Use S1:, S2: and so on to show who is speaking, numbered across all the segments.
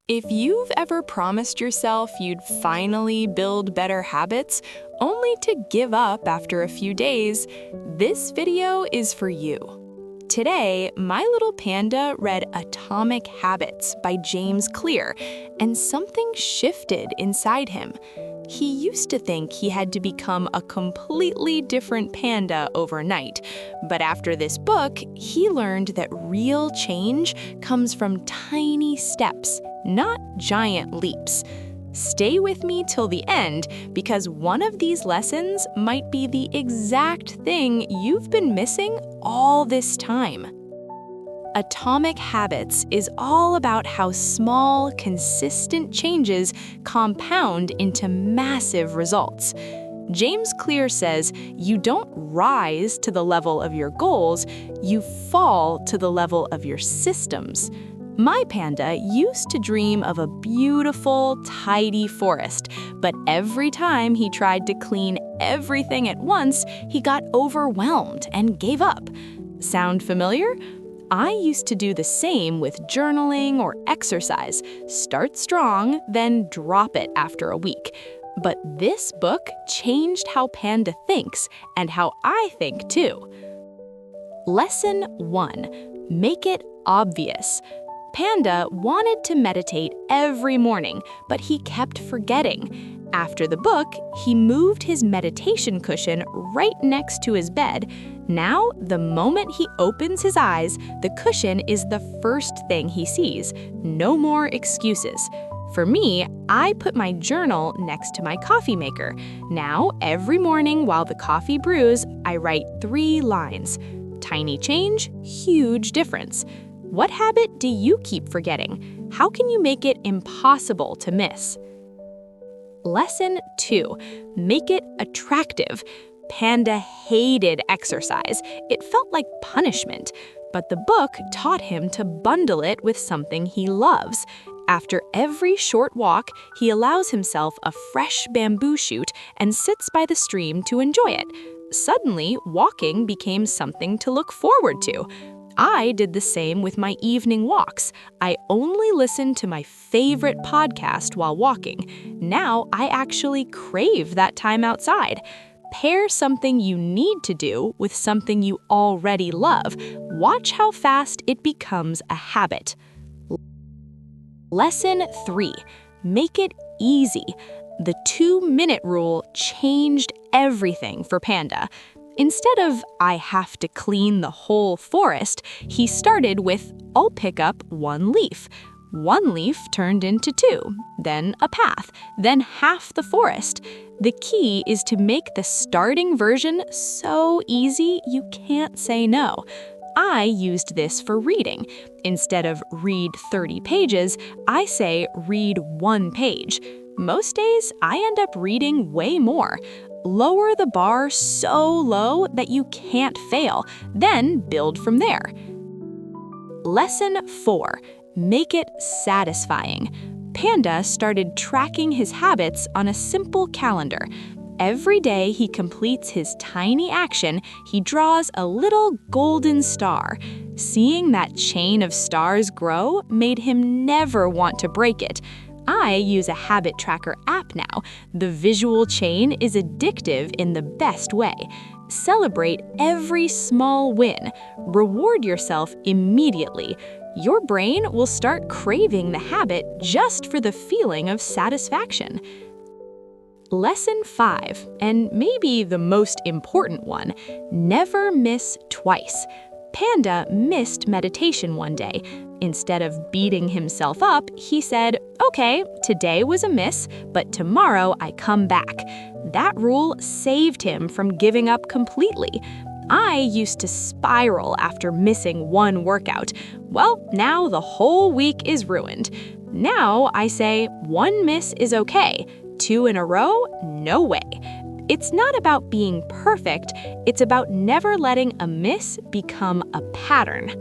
S1: If you've ever promised yourself you'd finally build better habits, only to give up after a few days, this video is for you. Today, my little panda read Atomic Habits by James Clear, and something shifted inside him. He used to think he had to become a completely different panda overnight, but after this book, he learned that real change comes from tiny steps, not giant leaps. Stay with me till the end, because one of these lessons might be the exact thing you've been missing all this time. Atomic Habits is all about how small, consistent changes compound into massive results. James Clear says you don't rise to the level of your goals, you fall to the level of your systems. My panda used to dream of a beautiful, tidy forest, but every time he tried to clean everything at once, he got overwhelmed and gave up. Sound familiar? I used to do the same with journaling or exercise. Start strong, then drop it after a week. But this book changed how Panda thinks and how I think too. Lesson 1. Make it obvious. Panda wanted to meditate every morning, but he kept forgetting. After the book, he moved his meditation cushion right next to his bed. Now, the moment he opens his eyes, the cushion is the first thing he sees. No more excuses. For me, I put my journal next to my coffee maker. Now, every morning while the coffee brews, I write 3 lines. Tiny change, huge difference. What habit do you keep forgetting? How can you make it impossible to miss? Lesson 2. Make it attractive. Panda hated exercise. It felt like punishment. But the book taught him to bundle it with something he loves. After every short walk, he allows himself a fresh bamboo shoot and sits by the stream to enjoy it. Suddenly, walking became something to look forward to. I did the same with my evening walks. I only listened to my favorite podcast while walking. Now I actually crave that time outside. Pair something you need to do with something you already love. Watch how fast it becomes a habit. Lesson 3. Make it easy. The 2-minute rule changed everything for Panda. Instead of, I have to clean the whole forest, he started with, I'll pick up 1 leaf. 1 leaf turned into 2, then a path, then half the forest. The key is to make the starting version so easy you can't say no. I used this for reading. Instead of read 30 pages, I say read 1 page. Most days, I end up reading way more. Lower the bar so low that you can't fail, then build from there. Lesson 4. Make it satisfying. Panda started tracking his habits on a simple calendar. Every day he completes his tiny action, he draws a little golden star. Seeing that chain of stars grow made him never want to break it. I use a habit tracker app now. The visual chain is addictive in the best way. Celebrate every small win. Reward yourself immediately. Your brain will start craving the habit just for the feeling of satisfaction. Lesson 5, and maybe the most important one, never miss twice. Panda missed meditation one day. Instead of beating himself up, he said, okay, today was a miss, but tomorrow I come back. That rule saved him from giving up completely. I used to spiral after missing 1 workout. Well, now the whole week is ruined. Now I say 1 miss is okay. 2 in a row? No way. It's not about being perfect, it's about never letting a miss become a pattern.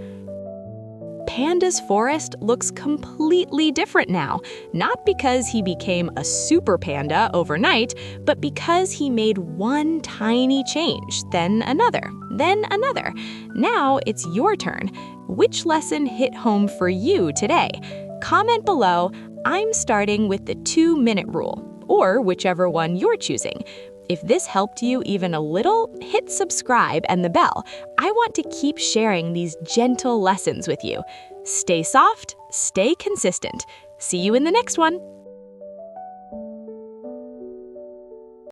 S1: Panda's forest looks completely different now, not because he became a super panda overnight, but because he made 1 tiny change, then another, then another. Now it's your turn. Which lesson hit home for you today? Comment below. I'm starting with the 2-minute rule, or whichever one you're choosing. If this helped you even a little, hit subscribe and the bell. I want to keep sharing these gentle lessons with you. Stay soft, stay consistent. See you in the next one.